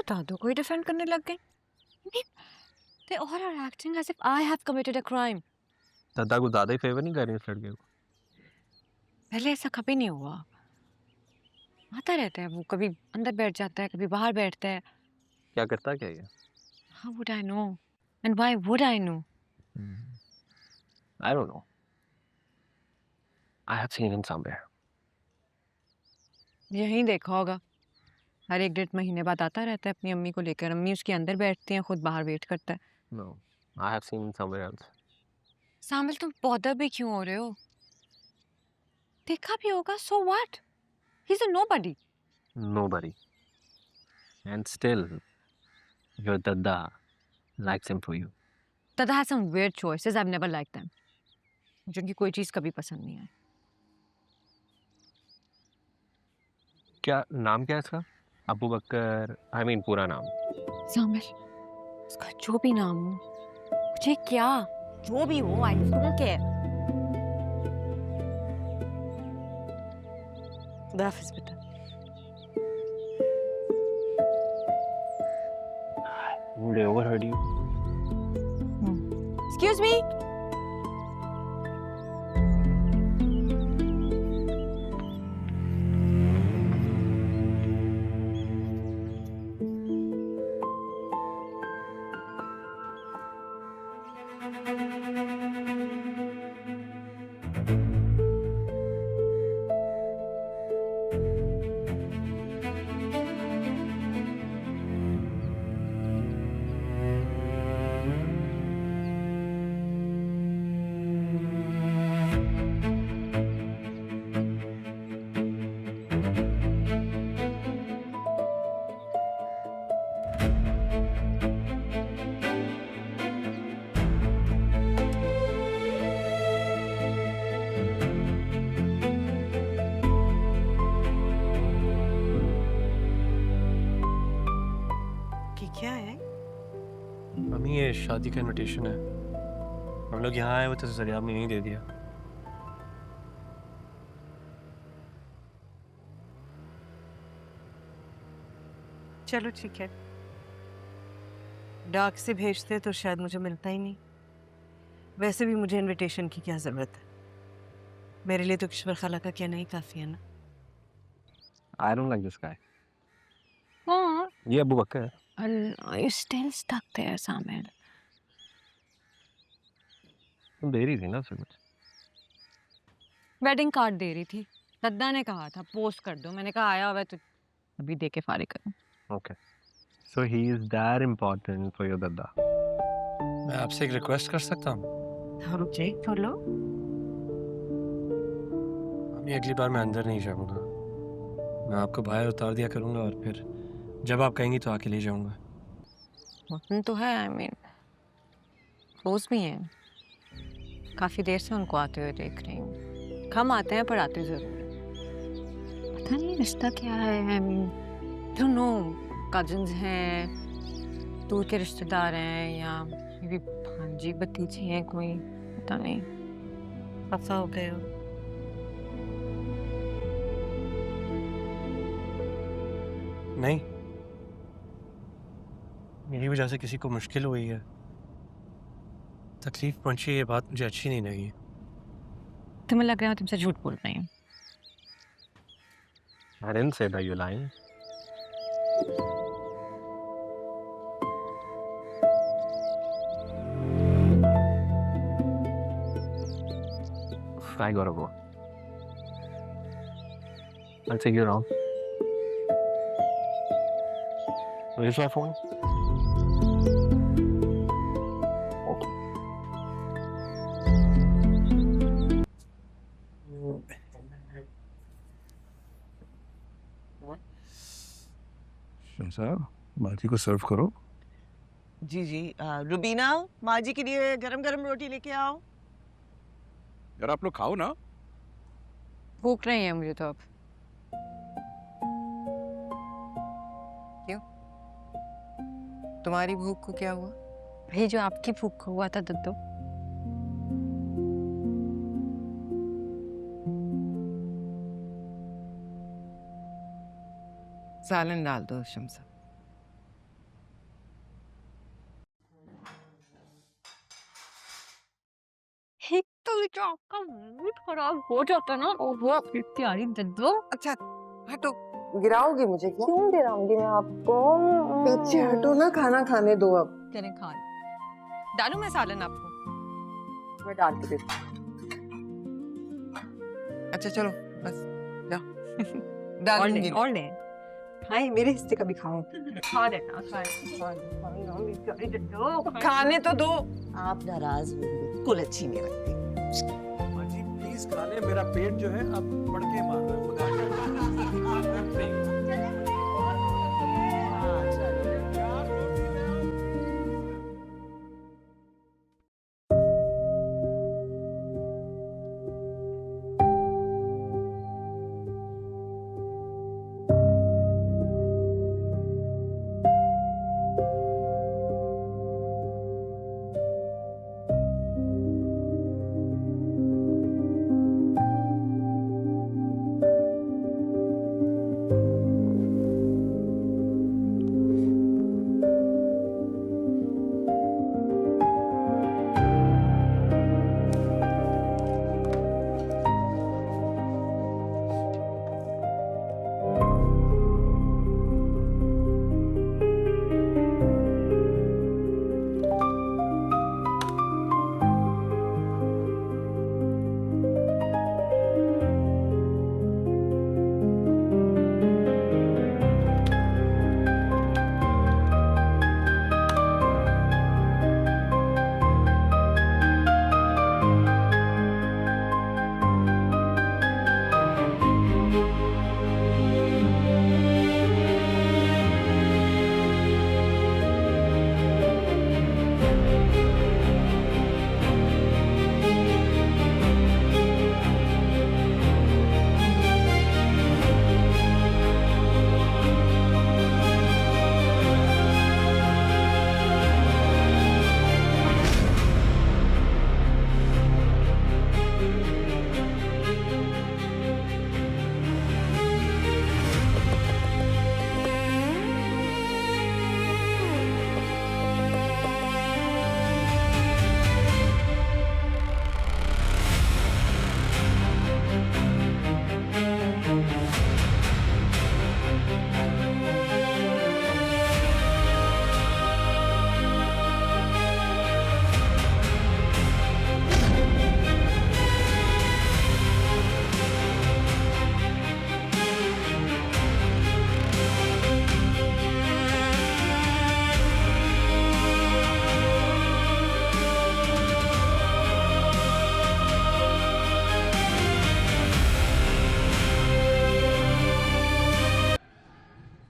दादू को ही डिफेंड करने लग गए। They all are acting as if I have committed a crime. दादा को ज्यादा ही फेवर नहीं कर रही इस लड़के को। पहले ऐसा कभी नहीं हुआ। आता रहता है वो, कभी अंदर बैठ जाता है, कभी बाहर बैठता है। क्या करता क्या ये? How would I know? And why would I know? I don't know. I have seen him somewhere. यहीं देखा होगा। हर 1-1.5 महीने बाद आता रहता है अपनी अम्मी को लेकर। अम्मी उसके अंदर बैठती हैं, खुद बाहर वेट करता है। No, I have seen him somewhere else. सामिल, तुम बॉदर भी क्यों हो रहे हो? देखा भी होगा, so what? He's a nobody. Nobody. And still, your dada likes him for you. Dada has some weird choices. I've never liked them. मुझे उनकी कोई चीज कभी पसंद नहीं आई। क्या नाम क्या है इसका? अबू बकर, I mean पूरा नाम। सामिल, उसका जो भी नाम हो, मुझे क्या, जो भी हो, I don't care. खुदा हाफिज बेटा। Would I overheard you? Excuse me. क्या है? मम्मी ये शादी का इनविटेशन है। हम लोग यहाँ आए हुए थे तो जरियाब ने नहीं दे दिया। चलो ठीक है, डाक से भेजते तो शायद मुझे मिलता ही नहीं। वैसे भी मुझे इनविटेशन की क्या जरूरत है? मेरे लिए तो किश्वर खाला का कहना ही काफी है ना। I don't like this guy. हाँ। ये अबू बकर है। Are you still stuck there, सामिल? तुम दे रही थी ना उसे कुछ। वेडिंग कार्ड दे रही थी। दद्दा ने कहा था पोस्ट कर दो, मैंने कहा आया हुआ है तो अभी दे के फारिग करूं। Okay. So he is that important for your dada. मैं आपसे एक रिक्वेस्ट कर सकता हूँ? हम जी बोलो। मम्मी अगली बार मैं अंदर नहीं जाऊँगा। मैं आपको बाहर उतार दिया करूँगा और फिर जब आप कहेंगी तो आके ले जाऊँगा। वतन तो है, I mean, रोज भी हैं। काफी देर से उनको आते हुए देख रही हूँ। कम आते हैं पर आते जरूर हैं। पता नहीं रिश्ता क्या है, I mean, don't know, cousins हैं, दूर के रिश्तेदार हैं या भी भांजी भतीजी हैं कोई, पता नहीं। खफा हो गए हो? नहीं, मेरी वजह से किसी को मुश्किल हुई है, तकलीफ पहुंची, ये बात मुझे अच्छी नहीं लगी। तुम्हें लग रहा है तुमसे झूठ बोल रही हूँ। I didn't say that you're lying. I gotta go. I'll take you around. Where's my phone? साहब माँ जी को सर्व करो। जी जी। रुबीना, माँ जी के लिए गरम गरम रोटी लेके आओ। यार आप लोग खाओ ना। भूख नहीं है मुझे तो अब। क्यों? तुम्हारी भूख को क्या हुआ? भाई जो आपकी भूख को हुआ था दद्दू। सालन डाल दो शमसा। तो ये जो आपका मूड खराब हो जाता ना, और वो अपनी तैयारी दे दो। अच्छा हटो, गिराओगे मुझे क्या? क्यों गिराऊंगी मैं आपको? पीछे हटो ना, खाना खाने दो अब। करें खान डालू मैं सालन आपको? मैं डाल के देती हूँ। अच्छा चलो बस जाओ। डालूंगी और ले खाए, मेरे हिस्से का भी खाओ। खा लेना, खाने तो दो। आप नाराज होंगे, बिल्कुल अच्छी नहीं लगती। माँ जी प्लीज खा ले, मेरा पेट जो है अब बढ़ के मार रहा है। हाँ, चलो।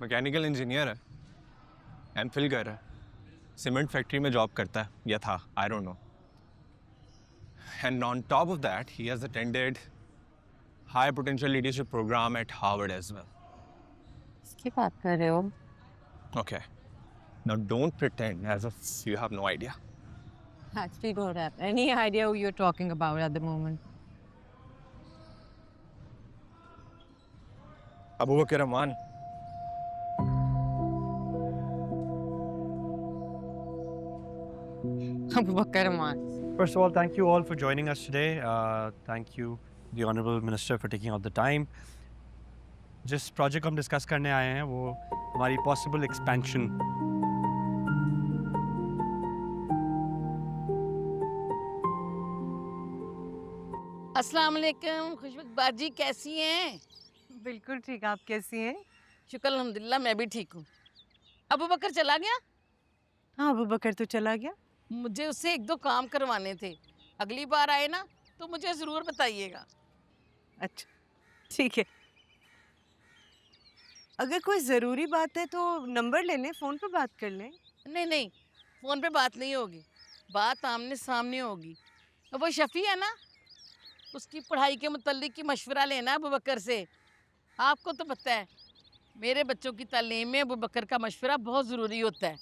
मैकेनिकल इंजीनियर है, एमफिल कर रहा है, सीमेंट फैक्ट्री में जॉब करता है या था, I don't know. And on top of that he has attended high potential leadership programme at Harvard as well. किसकी बात कर रहे हो? Okay, now don't pretend as if you have no idea. Actually don't have any idea who you're talking about at the moment. Abu Bakar Rahman. Abu Bakar Rahman. First of all, thank you all for joining us today. Thank you, the Honorable Minister, for taking out the time. जिस project हम discuss करने आए हैं वो हमारी possible expansion. अस्सलाम वालेकुम, खुशबू बाजी कैसी हैं? बिल्कुल ठीक, आप कैसी हैं? शुक्र अल्हम्दुलिल्लाह, मैं भी ठीक हूँ। अबू बकर चला गया? हाँ अबू बकर तो चला गया। मुझे उससे एक दो काम करवाने थे, अगली बार आए ना तो मुझे ज़रूर बताइएगा। अच्छा ठीक है, अगर कोई ज़रूरी बात है तो नंबर ले लें, फ़ोन पे बात कर लें। नहीं नहीं, फ़ोन पे बात नहीं होगी, बात आमने सामने होगी। वो शफ़ी है ना, उसकी पढ़ाई के मुतल्लिक की मशवरा लेना अबू बकर से। आपको तो पता है मेरे बच्चों की तालीम में अबू बकर का मशवरा बहुत ज़रूरी होता है।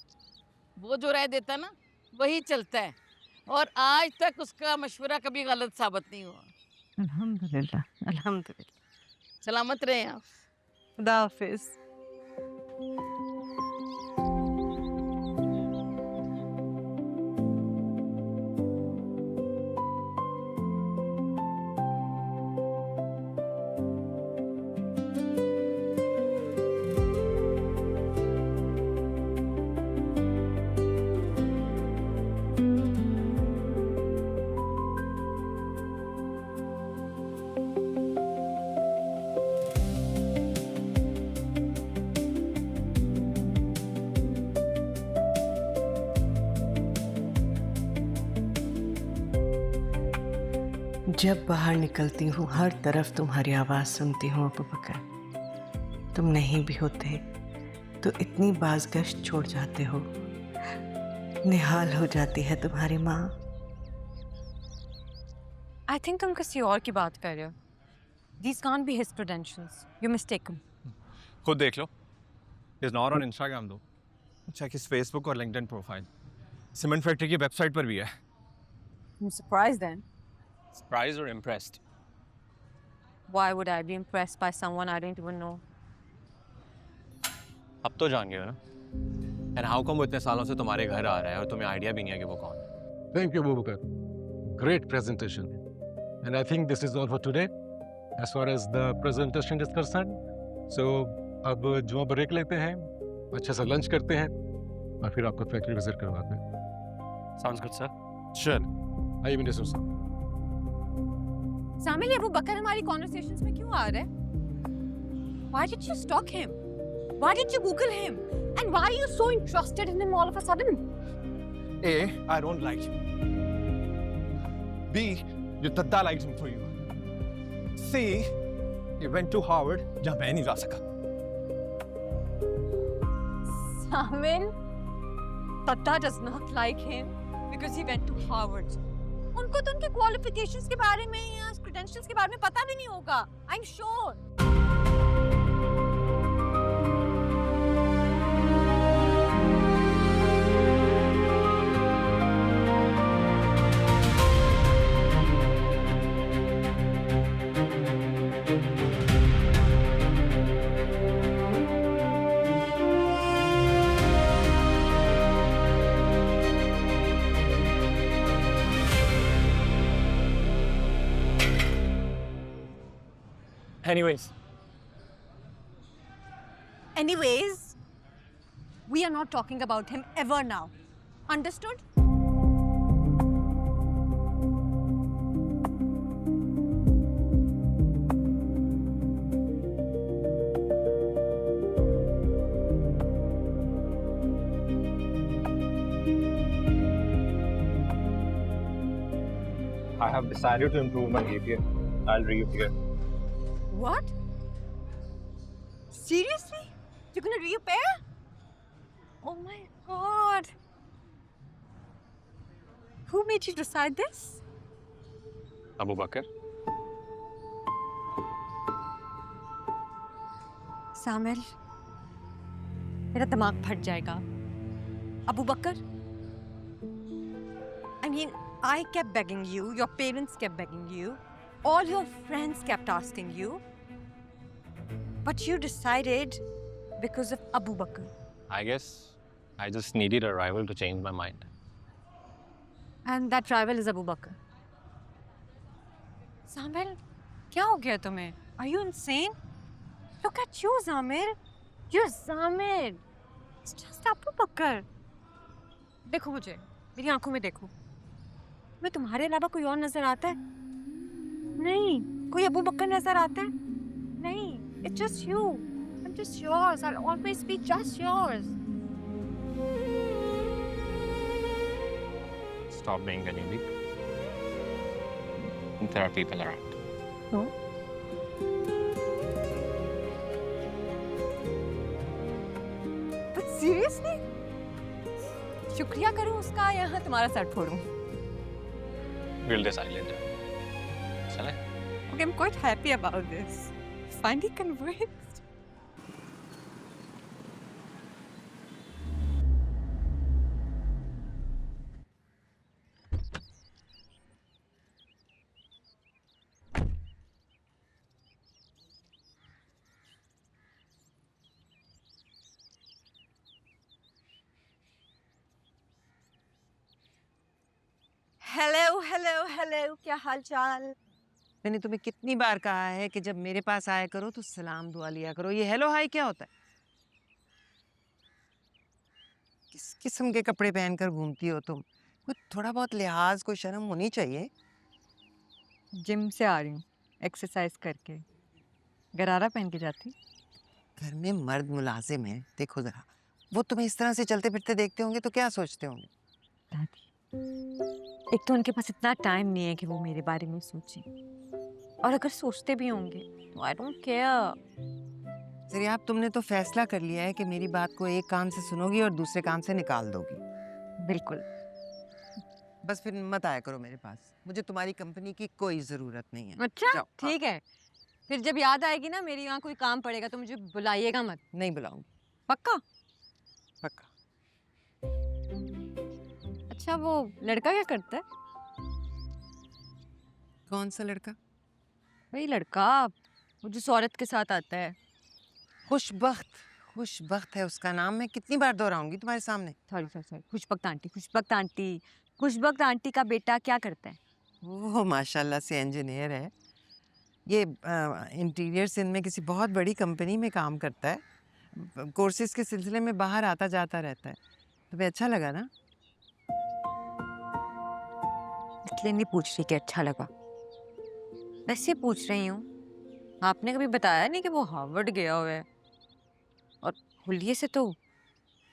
वो जो राय देता है ना वही चलता है, और आज तक उसका मशवरा कभी गलत साबित नहीं हुआ। अल्हम्दुलिल्लाह अल्हम्दुलिल्लाह। सलामत रहें आप। खुदा हाफिज़। जब बाहर निकलती हूँ हर तरफ तुम्हारी आवाज़ सुनती हूँ अबू बकर। तुम नहीं भी होते तो इतनी बाज़गश्त छोड़ जाते हो, निहाल हो जाती है तुम्हारी माँ। आई थिंक तुम किसी और की बात कर रहे हो। These can't be his credentials. You're mistaken. खुद देख लो. He's not on Instagram though. Check his Facebook और LinkedIn profile. सीमेंट फैक्ट्री की वेबसाइट पर भी है. I'm surprised then. Surprised or impressed? Why would I be impressed by someone I don't even know? अब तो जान गए हो ना. And how come वो इतने सालों से तुम्हारे घर आ रहा है और तुम्हें आइडिया भी नहीं है कि वो कौन है? Thank you, Abubakar. Great presentation. And I think this is all for today, as far as the presentation is concerned. So, अब जुमा ब्रेक लेते हैं, अच्छे से लंच करते हैं, और फिर आपको फैक्ट्री विजिट करवाते हैं. Sounds good, sir. Sure. आइए मिनिस्टर साहब. सामिल, ये अबू बकर हमारी कॉन्वर्सेशंस में क्यों आ रहा है? Why did you stalk him? Why did you Google him? And why are you so interested in him all of a sudden? A, I don't like him. B, your tata likes him for you. C, he went to Harvard, जहाँ मैं नहीं जा सका. Samin, Tata does not like him because he went to Harvard. उनको तो उनके qualifications के बारे में या credentials के बारे में पता भी नहीं होगा. I'm sure. Anyways, we are not talking about him ever now. Understood? I have decided to improve my API. I'll reappear. What? Seriously? You're gonna reappear? Oh my god. Who made you decide this? Abu Bakr. सामिल, मेरा दिमाग फट जाएगा. अबू बकर? I mean, I kept begging you, your parents kept begging you, all your friends kept asking you, but you decided because of Abu Bakr. I guess I just needed a rival to change my mind. And that rival is Abu Bakr. Samir, क्या हो गया तुम्हें? Are you insane? Look at you, Samir. You're Samir. It's just Abu Bakr. देखो मुझे, मेरी आंखों में देखो. मैं तुम्हारे अलावा कोई और नजर आता है? नहीं. कोई अबू बकर नजर आता है? नहीं. It's just you. I'm just yours. I'll always be just yours. Stop being a newbie. There are people around. No. But seriously? शुक्रिया करूं उसका या हाँ तुम्हारा सर फोड़ूं? We'll decide later. चले? Okay, I'm quite happy about this. Finally convinced. Hello hello hello, क्या हाल चाल? मैंने तुम्हें कितनी बार कहा है कि जब मेरे पास आया करो तो सलाम दुआ लिया करो. ये हेलो हाय क्या होता है? किस किस्म के कपड़े पहनकर घूमती हो तुम? कोई थोड़ा बहुत लिहाज, कोई शर्म होनी चाहिए. जिम से आ रही हूँ एक्सरसाइज करके. गरारा पहन के जाती. घर में मर्द मुलाजिम है, देखो जरा. वो तुम्हें इस तरह से चलते फिरते देखते होंगे तो क्या सोचते होंगे? दादी, एक तो उनके पास इतना टाइम नहीं है कि वो मेरे बारे में सोचें, और अगर सोचते भी होंगे तो आई डोंट केयर। जरिया, अब तुमने तो फैसला कर लिया है कि मेरी बात को एक कान से सुनोगी और दूसरे कान से निकाल दोगी। बिल्कुल। बस फिर मत आया करो मेरे पास, मुझे तुम्हारी कंपनी की कोई ज़रूरत नहीं है। अच्छा जाओ, ठीक है, फिर जब याद आएगी ना मेरी यहाँ कोई काम पड़ेगा तो मुझे बुलाइएगा मत। नहीं बुलाऊंगी, पक्का? पक्का। अच्छा वो लड़का क्या करता है? कौन सा लड़का? वही लड़का वो जिस औरत के साथ आता है। खुशबख्त है उसका नाम। मैं कितनी बार दोहराऊंगी तुम्हारे सामने? Sorry sorry sorry, Khushbakht aunty, Khushbakht aunty. Khushbakht aunty का बेटा क्या करता है? वो माशाल्लाह से इंजीनियर है। ये इंटीरियर्स इनमें किसी बहुत बड़ी कंपनी में काम करता है। कोर्सेज के सिलसिले में बाहर आता जाता रहता है। तुम्हें अच्छा लगा ना? इसलिए नहीं पूछ रही कि अच्छा लगा, वैसे पूछ रही हूँ। आपने कभी बताया नहीं कि वो हार्वर्ड गया हुआ है, और हुलिये से तो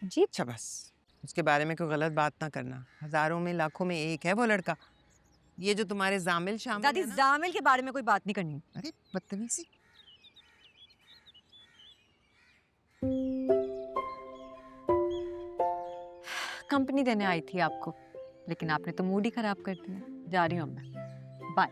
अजीब। अच्छा बस, उसके बारे में कोई गलत बात ना करना। हजारों में लाखों में एक है वो लड़का। ये जो तुम्हारे जामिल शामिल दादी है ना, जामिल के बारे में कोई बात नहीं करनी। अरे बदतमीजी। कंपनी देने आई थी आपको, लेकिन आपने तो मूड ही खराब कर दिया। जा रही हूँ मैं, बाय।